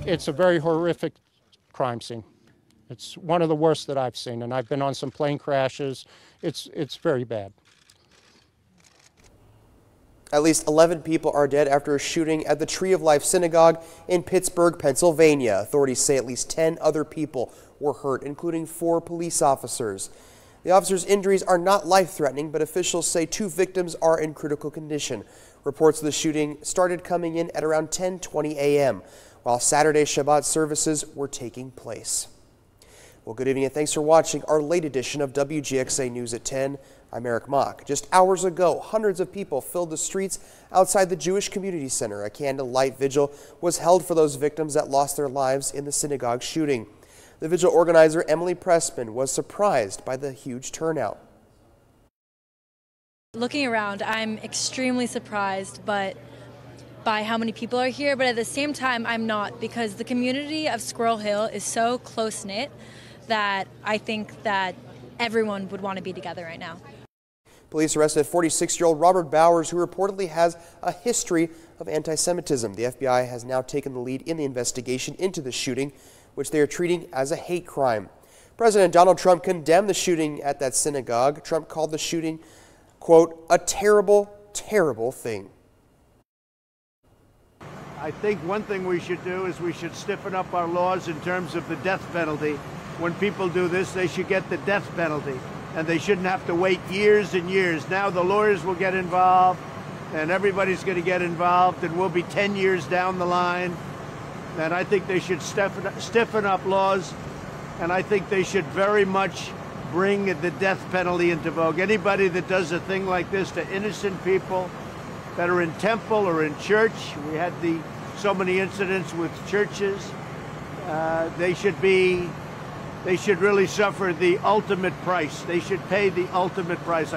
It's a very horrific crime scene. It's one of the worst that I've seen, and I've been on some plane crashes. It's very bad. At least 11 people are dead after a shooting at the Tree of Life Synagogue in Pittsburgh, Pennsylvania. Authorities say at least 10 other people were hurt, including 4 police officers. The officers' injuries are not life-threatening, but officials say 2 victims are in critical condition. Reports of the shooting started coming in at around 10:20 a.m., while Saturday Shabbat services were taking place. Well, good evening and thanks for watching our late edition of WGXA News at 10. I'm Eric Mock. Just hours ago, hundreds of people filled the streets outside the Jewish Community Center. A candlelight vigil was held for those victims that lost their lives in the synagogue shooting. The vigil organizer, Emily Pressman, was surprised by the huge turnout. Looking around, I'm extremely surprised by how many people are here, but at the same time, I'm not, because the community of Squirrel Hill is so close-knit that I think that everyone would want to be together right now. Police arrested 46-year-old Robert Bowers, who reportedly has a history of anti-Semitism. The FBI has now taken the lead in the investigation into the shooting, which they are treating as a hate crime. President Donald Trump condemned the shooting at that synagogue. Trump called the shooting, quote, a terrible, terrible thing. I think one thing we should do is we should stiffen up our laws in terms of the death penalty. When people do this, they should get the death penalty, and they shouldn't have to wait years and years. Now the lawyers will get involved, and everybody's going to get involved, and we'll be 10 years down the line. And I think they should stiffen up laws, and I think they should very much bring the death penalty into vogue. Anybody that does a thing like this to innocent people that are in temple or in church, we had so many incidents with churches, they should really suffer the ultimate price. They should pay the ultimate price.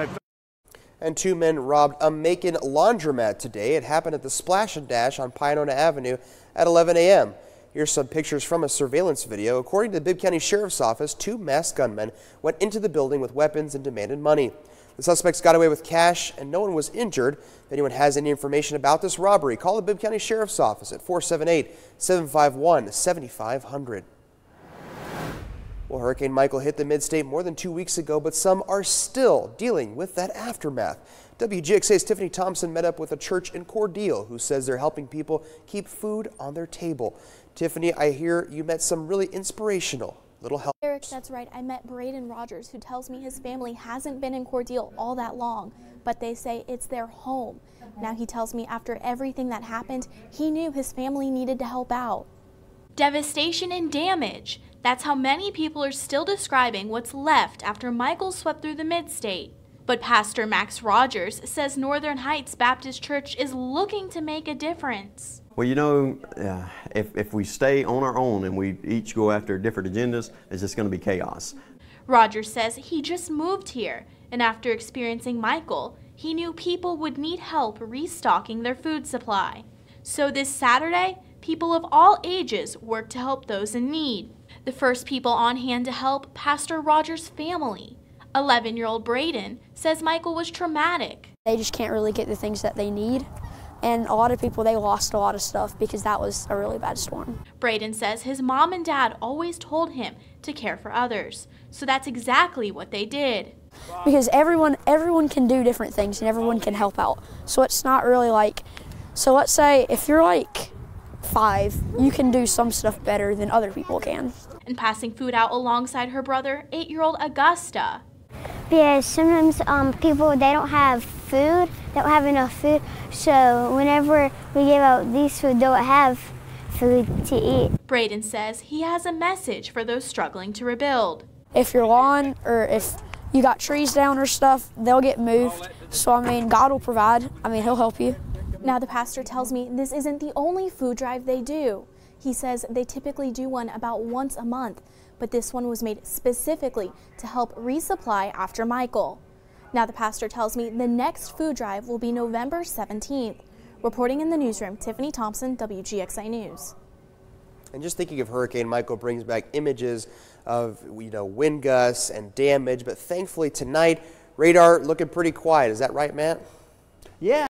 And 2 men robbed a Macon laundromat today. It happened at the Splash and Dash on Pinona Avenue at 11 a.m. Here's some pictures from a surveillance video. According to the Bibb County Sheriff's Office, 2 masked gunmen went into the building with weapons and demanded money. The suspects got away with cash and no one was injured. If anyone has any information about this robbery, call the Bibb County Sheriff's Office at 478-751-7500. Well, Hurricane Michael hit the mid-state more than 2 weeks ago, but some are still dealing with that aftermath. WGXA's Tiffany Thompson met up with a church in Cordele who says they're helping people keep food on their table. Tiffany, I hear you met some really inspirational little help. Eric, that's right. I met Braden Rogers, who tells me his family hasn't been in Cordele all that long, but they say it's their home. Now he tells me after everything that happened, he knew his family needed to help out. Devastation and damage. That's how many people are still describing what's left after Michael swept through the mid-state. But Pastor Max Rogers says Northern Heights Baptist Church is looking to make a difference. Well, you know, if we stay on our own and we each go after different agendas, it's just going to be chaos. Rogers says he just moved here, and after experiencing Michael, he knew people would need help restocking their food supply. So this Saturday, people of all ages worked to help those in need. The first people on hand to help, Pastor Rogers' family. 11-year-old Braden says Michael was traumatic. They just can't really get the things that they need. And a lot of people, they lost a lot of stuff because that was a really bad storm. Braden says his mom and dad always told him to care for others. So that's exactly what they did. Because everyone can do different things and everyone can help out. So it's not really like, so let's say if you're like 5, you can do some stuff better than other people can. And passing food out alongside her brother, 8-year-old Augusta. Because sometimes people, they don't have food, they don't have enough food, so whenever we give out these food, they don't have food to eat. Braden says he has a message for those struggling to rebuild. If your lawn or if you got trees down or stuff, they'll get moved. So, I mean, God will provide. I mean, He'll help you. Now the pastor tells me this isn't the only food drive they do. He says they typically do one about once a month, but this one was made specifically to help resupply after Michael. Now the pastor tells me the next food drive will be November 17th. Reporting in the newsroom, Tiffany Thompson, WGXA News. And just thinking of Hurricane Michael brings back images of, wind gusts and damage, but thankfully tonight, radar looking pretty quiet. Is that right, Matt? Yeah.